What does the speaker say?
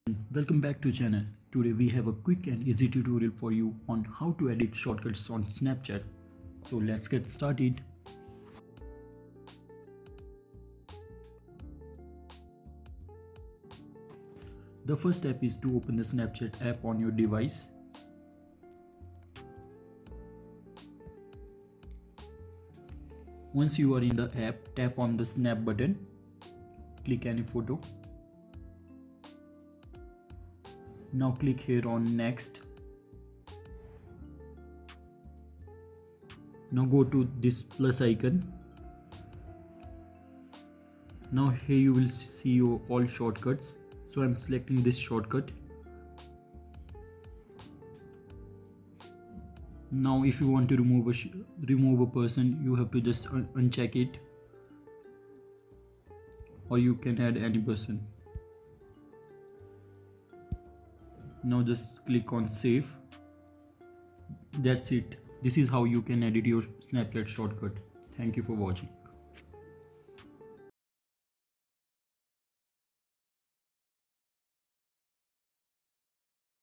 Welcome back to channel. Today we have a quick and easy tutorial for you on how to edit shortcuts on Snapchat. So let's get started. The first step is to open the Snapchat app on your device. Once you are in the app, tap on the snap button. Click any photo. Now click here on next. Now go to this plus icon. Now here you will see your all shortcuts. So I'm selecting this shortcut. Now if you want to remove a person, you have to just uncheck it, or you can add any person. Now just click on save. That's it. This is how you can edit your Snapchat shortcut. Thank you for watching.